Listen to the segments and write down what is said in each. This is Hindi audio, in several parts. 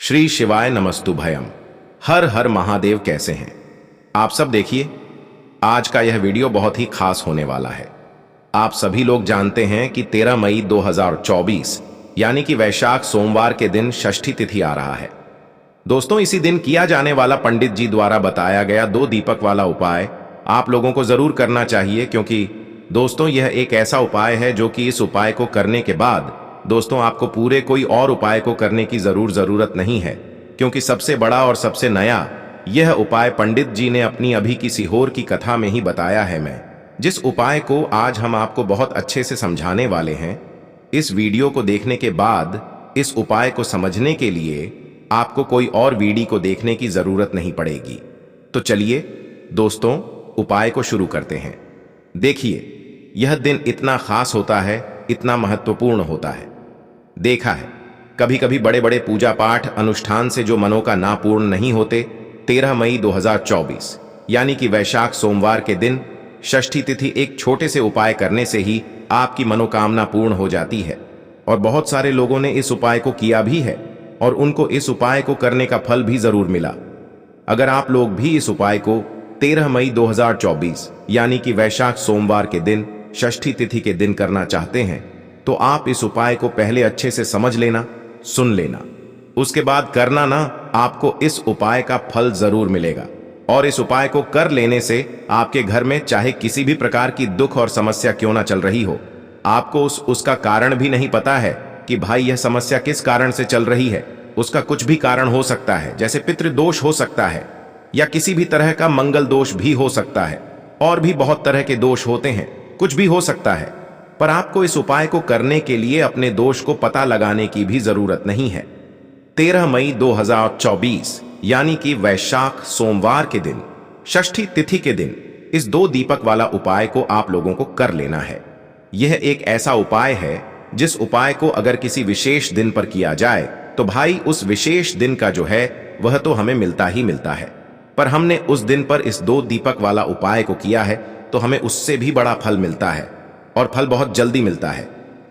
श्री शिवाय नमस्तु भयम। हर हर महादेव। कैसे हैं आप सब? देखिए, आज का यह वीडियो बहुत ही खास होने वाला है। आप सभी लोग जानते हैं कि 13 मई 2024 यानी कि वैशाख सोमवार के दिन षष्ठी तिथि आ रहा है। दोस्तों, इसी दिन किया जाने वाला पंडित जी द्वारा बताया गया 2 दीपक वाला उपाय आप लोगों को जरूर करना चाहिए, क्योंकि दोस्तों यह एक ऐसा उपाय है जो कि इस उपाय को करने के बाद दोस्तों आपको पूरे कोई और उपाय को करने की जरूरत नहीं है, क्योंकि सबसे बड़ा और सबसे नया यह उपाय पंडित जी ने अपनी अभी की सीहोर की कथा में ही बताया है। मैं जिस उपाय को आज हम आपको बहुत अच्छे से समझाने वाले हैं, इस वीडियो को देखने के बाद इस उपाय को समझने के लिए आपको कोई और वीडियो को देखने की जरूरत नहीं पड़ेगी। तो चलिए दोस्तों, उपाय को शुरू करते हैं। देखिए, यह दिन इतना खास होता है, इतना महत्वपूर्ण होता है। देखा है कभी कभी बड़े बड़े पूजा पाठ अनुष्ठान से जो मनोकामना पूर्ण नहीं होते, 13 मई 2024 यानी कि वैशाख सोमवार के दिन षष्ठी तिथि एक छोटे से उपाय करने से ही आपकी मनोकामना पूर्ण हो जाती है। और बहुत सारे लोगों ने इस उपाय को किया भी है और उनको इस उपाय को करने का फल भी जरूर मिला। अगर आप लोग भी इस उपाय को 13 मई 2024 यानी कि वैशाख सोमवार के दिन षष्ठी तिथि के दिन करना चाहते हैं, तो आप इस उपाय को पहले अच्छे से समझ लेना, सुन लेना, उसके बाद करना ना। आपको इस उपाय का फल जरूर मिलेगा। और इस उपाय को कर लेने से आपके घर में चाहे किसी भी प्रकार की दुख और समस्या क्यों ना चल रही हो, आपको उसका कारण भी नहीं पता है कि भाई यह समस्या किस कारण से चल रही है। उसका कुछ भी कारण हो सकता है, जैसे पितृदोष हो सकता है या किसी भी तरह का मंगल दोष भी हो सकता है, और भी बहुत तरह के दोष होते हैं, कुछ भी हो सकता है। पर आपको इस उपाय को करने के लिए अपने दोष को पता लगाने की भी जरूरत नहीं है। 13 मई 2024 यानी कि वैशाख सोमवार के दिन षष्ठी तिथि के दिन इस 2 दीपक वाला उपाय को आप लोगों को कर लेना है। यह एक ऐसा उपाय है जिस उपाय को अगर किसी विशेष दिन पर किया जाए तो भाई उस विशेष दिन का जो है वह तो हमें मिलता ही मिलता है। पर हमने उस दिन पर इस 2 दीपक वाला उपाय को किया है तो हमें उससे भी बड़ा फल मिलता है, और फल बहुत जल्दी मिलता है,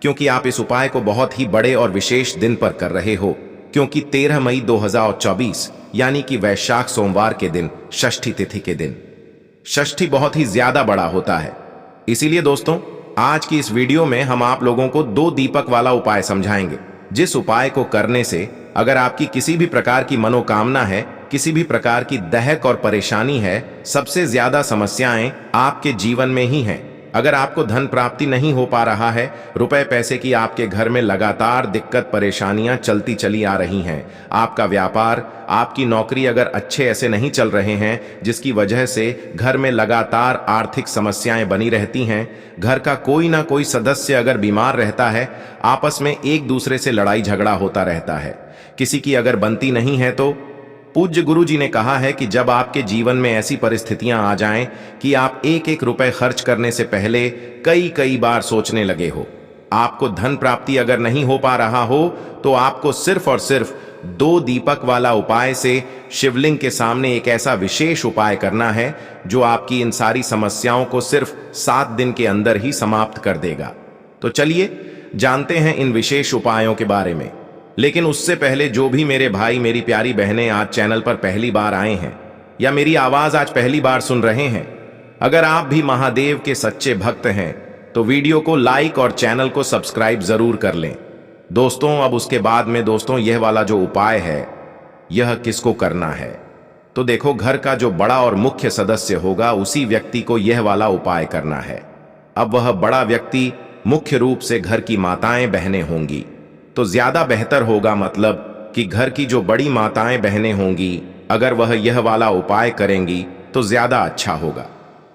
क्योंकि आप इस उपाय को बहुत ही बड़े और विशेष दिन पर कर रहे हो। क्योंकि 13 मई 2024 यानी कि वैशाख सोमवार के दिन षष्ठी तिथि के दिन षष्ठी बहुत ही ज्यादा बड़ा होता है। इसीलिए दोस्तों, आज की इस वीडियो में हम आप लोगों को 2 दीपक वाला उपाय समझाएंगे, जिस उपाय को करने से अगर आपकी किसी भी प्रकार की मनोकामना है, किसी भी प्रकार की दहक और परेशानी है, सबसे ज्यादा समस्याएं आपके जीवन में ही हैं। अगर आपको धन प्राप्ति नहीं हो पा रहा है, रुपए पैसे की आपके घर में लगातार दिक्कत परेशानियां चलती चली आ रही हैं, आपका व्यापार, आपकी नौकरी अगर अच्छे ऐसे नहीं चल रहे हैं, जिसकी वजह से घर में लगातार आर्थिक समस्याएं बनी रहती हैं, घर का कोई ना कोई सदस्य अगर बीमार रहता है, आपस में एक दूसरे से लड़ाई झगड़ा होता रहता है, किसी की अगर बनती नहीं है, तो पूज्य गुरु जी ने कहा है कि जब आपके जीवन में ऐसी परिस्थितियां आ जाएं कि आप एक एक रुपए खर्च करने से पहले कई बार सोचने लगे हो, आपको धन प्राप्ति अगर नहीं हो पा रहा हो, तो आपको सिर्फ और सिर्फ 2 दीपक वाला उपाय से शिवलिंग के सामने एक ऐसा विशेष उपाय करना है जो आपकी इन सारी समस्याओं को सिर्फ 7 दिन के अंदर ही समाप्त कर देगा। तो चलिए जानते हैं इन विशेष उपायों के बारे में। लेकिन उससे पहले जो भी मेरे भाई मेरी प्यारी बहनें आज चैनल पर पहली बार आए हैं या मेरी आवाज आज पहली बार सुन रहे हैं, अगर आप भी महादेव के सच्चे भक्त हैं तो वीडियो को लाइक और चैनल को सब्सक्राइब जरूर कर लें। दोस्तों, अब उसके बाद में दोस्तों यह वाला जो उपाय है, यह किसको करना है? तो देखो, घर का जो बड़ा और मुख्य सदस्य होगा उसी व्यक्ति को यह वाला उपाय करना है। अब वह बड़ा व्यक्ति मुख्य रूप से घर की माताएं बहनें होंगी, तो ज्यादा बेहतर होगा, मतलब कि घर की जो बड़ी माताएं बहनें होंगी, अगर वह यह वाला उपाय करेंगी तो ज्यादा अच्छा होगा।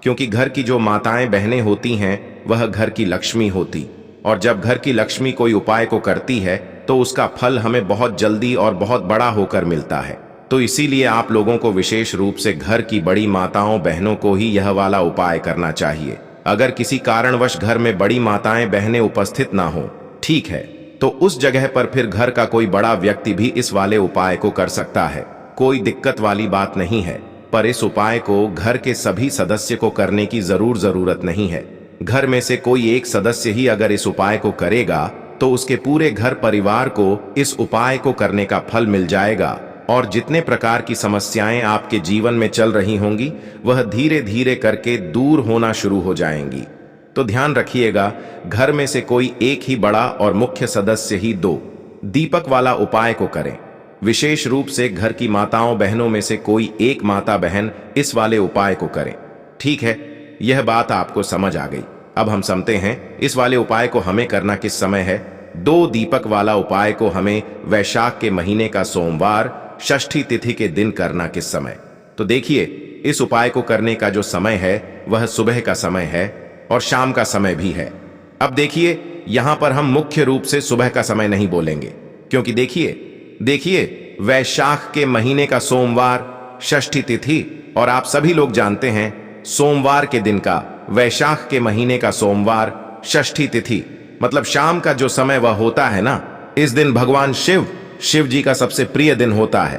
क्योंकि घर की जो माताएं बहनें होती हैं वह घर की लक्ष्मी होती, और जब घर की लक्ष्मी कोई उपाय को करती है तो उसका फल हमें बहुत जल्दी और बहुत बड़ा होकर मिलता है। तो इसीलिए आप लोगों को विशेष रूप से घर की बड़ी माताओं बहनों को ही यह वाला उपाय करना चाहिए। अगर किसी कारणवश घर में बड़ी माताएं बहनें उपस्थित ना हो, ठीक है, तो उस जगह पर फिर घर का कोई बड़ा व्यक्ति भी इस वाले उपाय को कर सकता है, कोई दिक्कत वाली बात नहीं है। पर इस उपाय को घर के सभी सदस्य को करने की जरूरत नहीं है। घर में से कोई एक सदस्य ही अगर इस उपाय को करेगा तो उसके पूरे घर परिवार को इस उपाय को करने का फल मिल जाएगा और जितने प्रकार की समस्याएं आपके जीवन में चल रही होंगी वह धीरे धीरे करके दूर होना शुरू हो जाएंगी। तो ध्यान रखिएगा, घर में से कोई एक ही बड़ा और मुख्य सदस्य ही 2 दीपक वाला उपाय को करें। विशेष रूप से घर की माताओं बहनों में से कोई एक माता बहन इस वाले उपाय को करें। ठीक है, यह बात आपको समझ आ गई। अब हम समझते हैं इस वाले उपाय को हमें करना किस समय है। 2 दीपक वाला उपाय को हमें वैशाख के महीने का सोमवार षष्ठी तिथि के दिन करना किस समय। तो देखिए, इस उपाय को करने का जो समय है वह सुबह का समय है और शाम का समय भी है। अब देखिए, यहां पर हम मुख्य रूप से सुबह का समय नहीं बोलेंगे, क्योंकि देखिए वैशाख के महीने का सोमवार षष्ठी तिथि, और आप सभी लोग जानते हैं सोमवार के दिन का, वैशाख के महीने का सोमवार षष्ठी तिथि मतलब शाम का जो समय वह होता है ना, इस दिन भगवान शिव जी का सबसे प्रिय दिन होता है।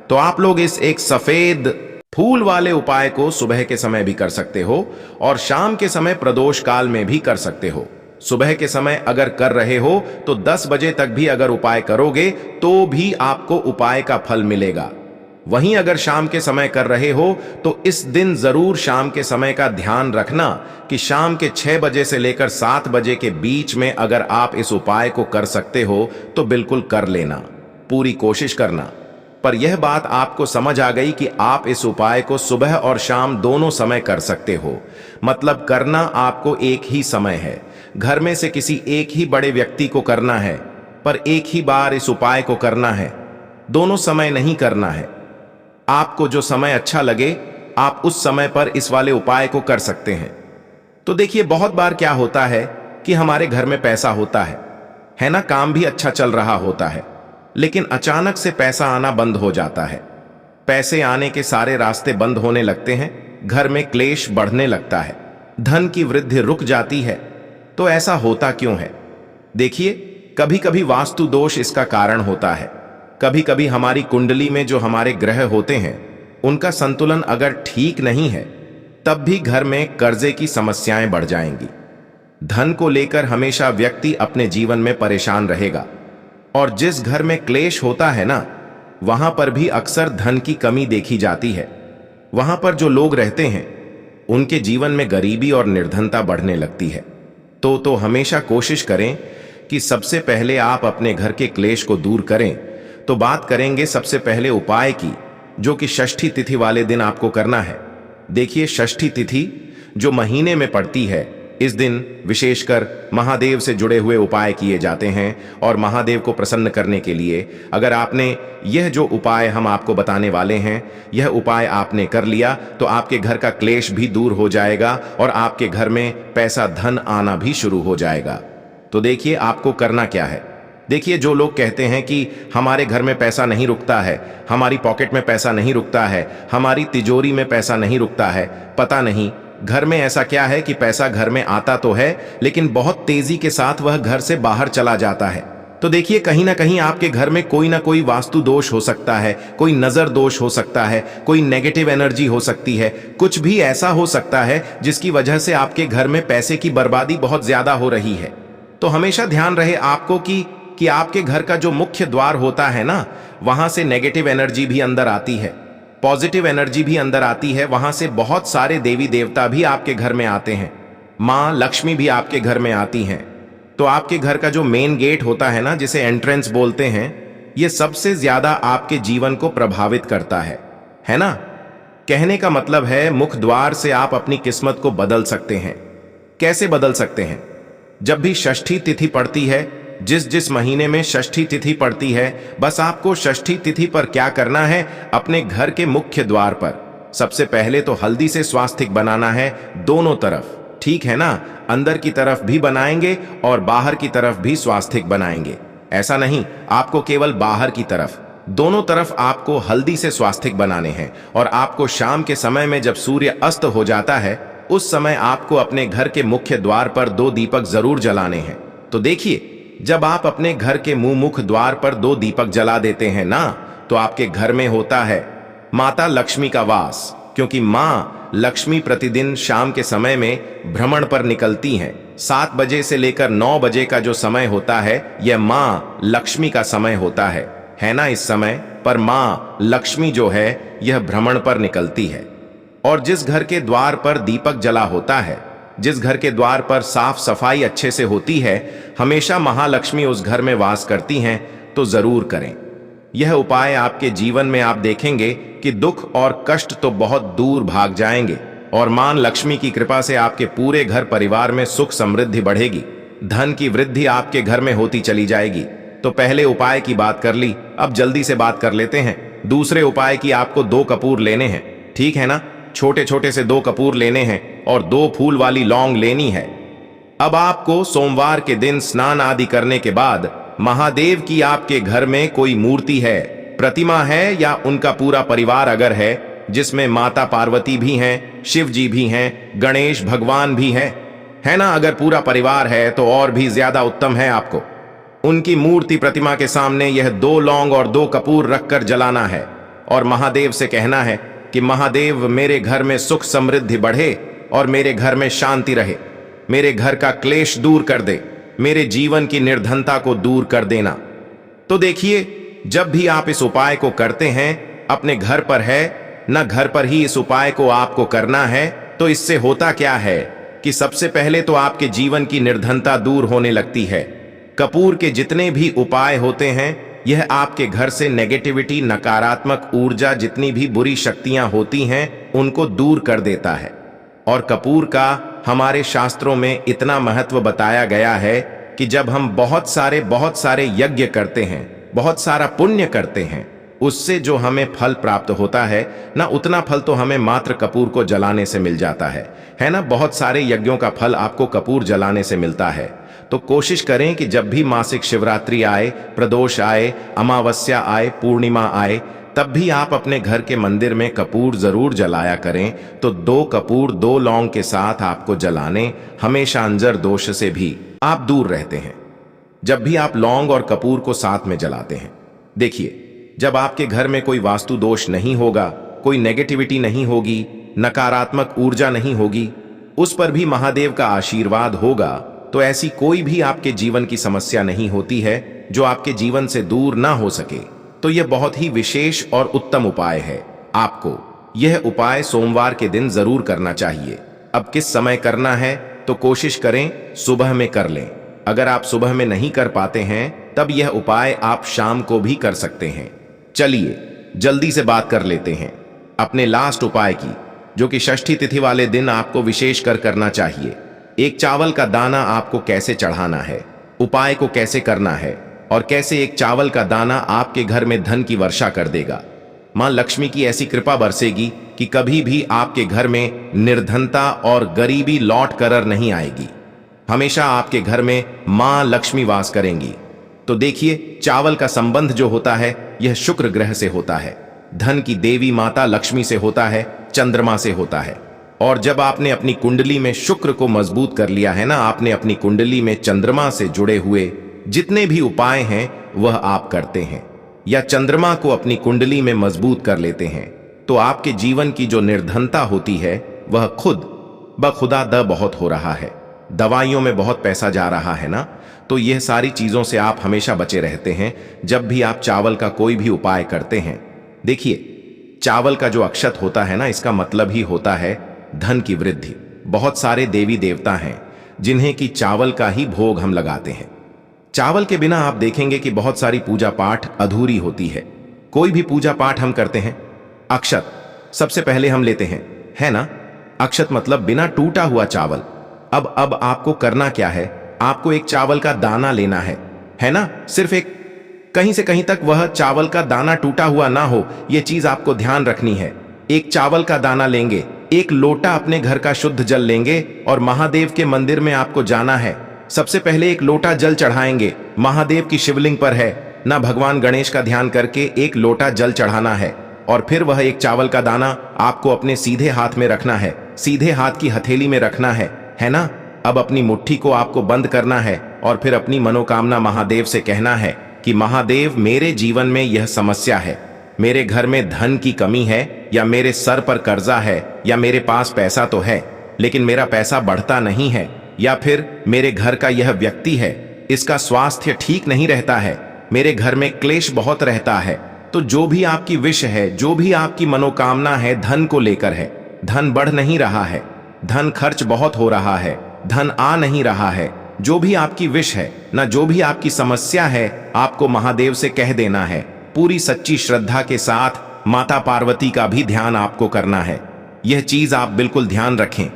तो आप लोग इस एक सफेद फूल वाले उपाय को सुबह के समय भी कर सकते हो और शाम के समय प्रदोष काल में भी कर सकते हो। सुबह के समय अगर कर रहे हो तो 10 बजे तक भी अगर उपाय करोगे तो भी आपको उपाय का फल मिलेगा। वहीं अगर शाम के समय कर रहे हो तो इस दिन जरूर शाम के समय का ध्यान रखना कि शाम के 6 बजे से लेकर 7 बजे के बीच में अगर आप इस उपाय को कर सकते हो तो बिल्कुल कर लेना, पूरी कोशिश करना। पर यह बात आपको समझ आ गई कि आप इस उपाय को सुबह और शाम दोनों समय कर सकते हो, मतलब करना आपको एक ही समय है। घर में से किसी एक ही बड़े व्यक्ति को करना है, पर एक ही बार इस उपाय को करना है, दोनों समय नहीं करना है। आपको जो समय अच्छा लगे आप उस समय पर इस वाले उपाय को कर सकते हैं। तो देखिए, बहुत बार क्या होता है कि हमारे घर में पैसा होता है ना, काम भी अच्छा चल रहा होता है, लेकिन अचानक से पैसा आना बंद हो जाता है। पैसे आने के सारे रास्ते बंद होने लगते हैं, घर में क्लेश बढ़ने लगता है, धन की वृद्धि रुक जाती है। तो ऐसा होता क्यों है? देखिए, कभी कभी वास्तु दोष इसका कारण होता है। कभी कभी हमारी कुंडली में जो हमारे ग्रह होते हैं उनका संतुलन अगर ठीक नहीं है तब भी घर में कर्जे की समस्याएं बढ़ जाएंगी। धन को लेकर हमेशा व्यक्ति अपने जीवन में परेशान रहेगा और जिस घर में क्लेश होता है ना, वहां पर भी अक्सर धन की कमी देखी जाती है। वहां पर जो लोग रहते हैं उनके जीवन में गरीबी और निर्धनता बढ़ने लगती है। तो हमेशा कोशिश करें कि सबसे पहले आप अपने घर के क्लेश को दूर करें। तो बात करेंगे सबसे पहले उपाय की, जो कि षष्ठी तिथि वाले दिन आपको करना है। देखिए, षष्ठी तिथि जो महीने में पड़ती है, इस दिन विशेषकर महादेव से जुड़े हुए उपाय किए जाते हैं और महादेव को प्रसन्न करने के लिए अगर आपने यह जो उपाय हम आपको बताने वाले हैं, यह उपाय आपने कर लिया तो आपके घर का क्लेश भी दूर हो जाएगा और आपके घर में पैसा धन आना भी शुरू हो जाएगा। तो देखिए, आपको करना क्या है। देखिए, जो लोग कहते हैं कि हमारे घर में पैसा नहीं रुकता है, हमारी पॉकेट में पैसा नहीं रुकता है, हमारी तिजोरी में पैसा नहीं रुकता है, पता नहीं घर में ऐसा क्या है कि पैसा घर में आता तो है लेकिन बहुत तेजी के साथ वह घर से बाहर चला जाता है। तो देखिए, कहीं ना कहीं आपके घर में कोई ना कोई वास्तु दोष हो सकता है, कोई नजर दोष हो सकता है, कोई नेगेटिव एनर्जी हो सकती है, कुछ भी ऐसा हो सकता है जिसकी वजह से आपके घर में पैसे की बर्बादी बहुत ज्यादा हो रही है। तो हमेशा ध्यान रहे आपको कि आपके घर का जो मुख्य द्वार होता है ना, वहां से नेगेटिव एनर्जी भी अंदर आती है, पॉजिटिव एनर्जी भी अंदर आती है। वहां से बहुत सारे देवी देवता भी आपके घर में आते हैं, माँ लक्ष्मी भी आपके घर में आती हैं। तो आपके घर का जो मेन गेट होता है ना, जिसे एंट्रेंस बोलते हैं, यह सबसे ज्यादा आपके जीवन को प्रभावित करता है ना। कहने का मतलब है, मुख्य द्वार से आप अपनी किस्मत को बदल सकते हैं। कैसे बदल सकते हैं? जब भी षष्ठी तिथि पड़ती है, जिस महीने में षष्ठी तिथि पड़ती है, बस आपको षष्ठी तिथि पर क्या करना है, अपने घर के मुख्य द्वार पर सबसे पहले तो हल्दी से स्वास्तिक बनाना है दोनों तरफ, ठीक है ना। अंदर की तरफ भी बनाएंगे और बाहर की तरफ भी स्वास्तिक बनाएंगे। ऐसा नहीं, आपको केवल बाहर की तरफ, दोनों तरफ आपको हल्दी से स्वास्तिक बनाने हैं। और आपको शाम के समय में जब सूर्य अस्त हो जाता है, उस समय आपको अपने घर के मुख्य द्वार पर 2 दीपक जरूर जलाने हैं। तो देखिए, जब आप अपने घर के मुख द्वार पर 2 दीपक जला देते हैं ना, तो आपके घर में होता है माता लक्ष्मी का वास, क्योंकि माँ लक्ष्मी प्रतिदिन शाम के समय में भ्रमण पर निकलती हैं। 7 बजे से लेकर 9 बजे का जो समय होता है यह माँ लक्ष्मी का समय होता है ना। इस समय पर माँ लक्ष्मी जो है यह भ्रमण पर निकलती है, और जिस घर के द्वार पर दीपक जला होता है, जिस घर के द्वार पर साफ सफाई अच्छे से होती है, हमेशा महालक्ष्मी उस घर में वास करती हैं। तो जरूर करें यह उपाय। आपके जीवन में आप देखेंगे कि दुख और कष्ट तो बहुत दूर भाग जाएंगे, और मां लक्ष्मी की कृपा से आपके पूरे घर परिवार में सुख समृद्धि बढ़ेगी, धन की वृद्धि आपके घर में होती चली जाएगी। तो पहले उपाय की बात कर ली, अब जल्दी से बात कर लेते हैं दूसरे उपाय की। आपको 2 कपूर लेने हैं, ठीक है ना। छोटे छोटे से 2 कपूर लेने हैं और 2 फूल वाली लौंग लेनी है। अब आपको सोमवार के दिन स्नान आदि करने के बाद महादेव की आपके घर में कोई मूर्ति है, प्रतिमा है, या उनका पूरा परिवार अगर है, जिसमें माता पार्वती भी हैं, शिव जी भी हैं, गणेश भगवान भी हैं, है ना। अगर पूरा परिवार है तो और भी ज्यादा उत्तम है। आपको उनकी मूर्ति प्रतिमा के सामने यह 2 लौंग और 2 कपूर रखकर जलाना है, और महादेव से कहना है कि महादेव मेरे घर में सुख समृद्धि बढ़े और मेरे घर में शांति रहे, मेरे घर का क्लेश दूर कर दे, मेरे जीवन की निर्धनता को दूर कर देना। तो देखिए, जब भी आप इस उपाय को करते हैं, अपने घर पर है न घर पर ही इस उपाय को आपको करना है, तो इससे होता क्या है कि सबसे पहले तो आपके जीवन की निर्धनता दूर होने लगती है। कपूर के जितने भी उपाय होते हैं, यह आपके घर से नेगेटिविटी, नकारात्मक ऊर्जा, जितनी भी बुरी शक्तियां होती हैं, उनको दूर कर देता है। और कपूर का हमारे शास्त्रों में इतना महत्व बताया गया है कि जब हम बहुत सारे यज्ञ करते हैं, बहुत सारा पुण्य करते हैं, उससे जो हमें फल प्राप्त होता है ना, उतना फल तो हमें मात्र कपूर को जलाने से मिल जाता है ना। बहुत सारे यज्ञों का फल आपको कपूर जलाने से मिलता है। तो कोशिश करें कि जब भी मासिक शिवरात्रि आए, प्रदोष आए, अमावस्या आए, पूर्णिमा आए, तब भी आप अपने घर के मंदिर में कपूर जरूर जलाया करें। तो 2 कपूर 2 लौंग के साथ आपको जलाने, हमेशा अंजर दोष से भी आप दूर रहते हैं जब भी आप लौंग और कपूर को साथ में जलाते हैं। देखिए, जब आपके घर में कोई वास्तु दोष नहीं होगा, कोई नेगेटिविटी नहीं होगी, नकारात्मक ऊर्जा नहीं होगी, उस पर भी महादेव का आशीर्वाद होगा, तो ऐसी कोई भी आपके जीवन की समस्या नहीं होती है जो आपके जीवन से दूर ना हो सके। तो यह बहुत ही विशेष और उत्तम उपाय है। आपको यह उपाय सोमवार के दिन जरूर करना चाहिए। अब किस समय करना है, तो कोशिश करें सुबह में कर लें। अगर आप सुबह में नहीं कर पाते हैं, तब यह उपाय आप शाम को भी कर सकते हैं। चलिए जल्दी से बात कर लेते हैं अपने लास्ट उपाय की, जो कि षष्ठी तिथि वाले दिन आपको विशेष कर करना चाहिए। एक चावल का दाना आपको कैसे चढ़ाना है, उपाय को कैसे करना है, और कैसे एक चावल का दाना आपके घर में धन की वर्षा कर देगा। मां लक्ष्मी की ऐसी कृपा बरसेगी कि कभी भी आपके घर में निर्धनता और गरीबी लौट कर नहीं आएगी। हमेशा आपके घर में मां लक्ष्मी वास करेंगी। तो देखिए, चावल का संबंध जो होता है यह शुक्र ग्रह से होता है, धन की देवी माता लक्ष्मी से होता है, चंद्रमा से होता है। और जब आपने अपनी कुंडली में शुक्र को मजबूत कर लिया है ना, आपने अपनी कुंडली में चंद्रमा से जुड़े हुए जितने भी उपाय हैं वह आप करते हैं, या चंद्रमा को अपनी कुंडली में मजबूत कर लेते हैं, तो आपके जीवन की जो निर्धनता होती है वह खुद बखुदा बहुत हो रहा है। दवाइयों में बहुत पैसा जा रहा है ना, तो यह सारी चीजों से आप हमेशा बचे रहते हैं जब भी आप चावल का कोई भी उपाय करते हैं। देखिए, चावल का जो अक्षत होता है ना, इसका मतलब ही होता है धन की वृद्धि। बहुत सारे देवी देवता हैं जिन्हें कि चावल का ही भोग हम लगाते हैं। चावल के बिना आप देखेंगे कि बहुत सारी पूजा पाठ अधूरी होती है। कोई भी पूजा पाठ हम करते हैं, अक्षत सबसे पहले हम लेते हैं, है ना। अक्षत मतलब बिना टूटा हुआ चावल। अब आपको करना क्या है, आपको एक चावल का दाना लेना है ना। सिर्फ एक, कहीं से कहीं तक वह चावल का दाना टूटा हुआ ना हो, यह चीज आपको ध्यान रखनी है। एक चावल का दाना लेंगे, एक लोटा अपने घर का शुद्ध जल लेंगे, और महादेव के मंदिर में आपको जाना है। सबसे पहले एक लोटा जल चढ़ाएंगे, महादेव की शिवलिंग पर है ना, भगवान गणेश का ध्यान करके एक लोटा जल चढ़ाना है। और फिर वह एक चावल का दाना आपको अपने सीधे हाथ में रखना है, सीधे हाथ की हथेली में रखना है ना। अब अपनी मुट्ठी को आपको बंद करना है, और फिर अपनी मनोकामना महादेव से कहना है कि महादेव, मेरे जीवन में यह समस्या है, मेरे घर में धन की कमी है, या मेरे सर पर कर्जा है, या मेरे पास पैसा तो है लेकिन मेरा पैसा बढ़ता नहीं है, या फिर मेरे घर का यह व्यक्ति है, इसका स्वास्थ्य ठीक नहीं रहता है, मेरे घर में क्लेश बहुत रहता है। तो जो भी आपकी विश है, जो भी आपकी मनोकामना है, धन को लेकर है, धन बढ़ नहीं रहा है, धन खर्च बहुत हो रहा है, धन आ नहीं रहा है, जो भी आपकी विश है ना, जो भी आपकी समस्या है, आपको महादेव से कह देना है। पूरी सच्ची श्रद्धा के साथ माता पार्वती का भी ध्यान आपको करना है। यह चीज आप बिल्कुल ध्यान रखें।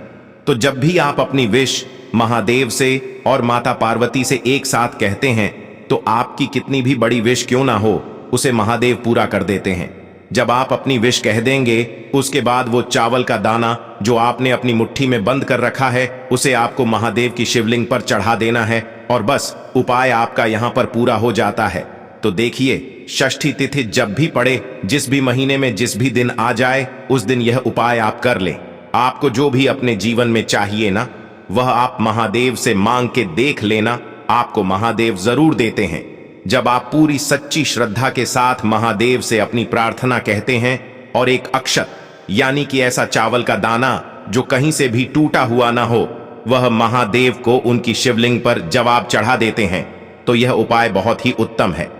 तो जब भी आप अपनी विश महादेव से और माता पार्वती से एक साथ कहते हैं, तो आपकी कितनी भी बड़ी विश क्यों ना हो, उसे महादेव पूरा कर देते हैं। जब आप अपनी विश कह देंगे, उसके बाद वो चावल का दाना जो आपने अपनी मुट्ठी में बंद कर रखा है, उसे आपको महादेव की शिवलिंग पर चढ़ा देना है और बस उपाय आपका यहां पर पूरा हो जाता है। तो देखिए, षष्ठी तिथि जब भी पड़े, जिस भी महीने में जिस भी दिन आ जाए, उस दिन यह उपाय आप कर लें। आपको जो भी अपने जीवन में चाहिए ना, वह आप महादेव से मांग के देख लेना, आपको महादेव जरूर देते हैं। जब आप पूरी सच्ची श्रद्धा के साथ महादेव से अपनी प्रार्थना कहते हैं और एक अक्षत यानी कि ऐसा चावल का दाना जो कहीं से भी टूटा हुआ ना हो, वह महादेव को उनकी शिवलिंग पर जवाब चढ़ा देते हैं, तो यह उपाय बहुत ही उत्तम है,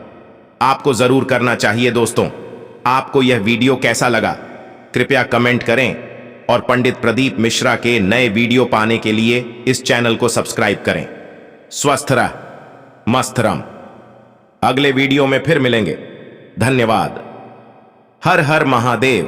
आपको जरूर करना चाहिए। दोस्तों, आपको यह वीडियो कैसा लगा, कृपया कमेंट करें और पंडित प्रदीप मिश्रा के नए वीडियो पाने के लिए इस चैनल को सब्सक्राइब करें। स्वस्थ रह, मस्त रम। अगले वीडियो में फिर मिलेंगे। धन्यवाद। हर हर महादेव।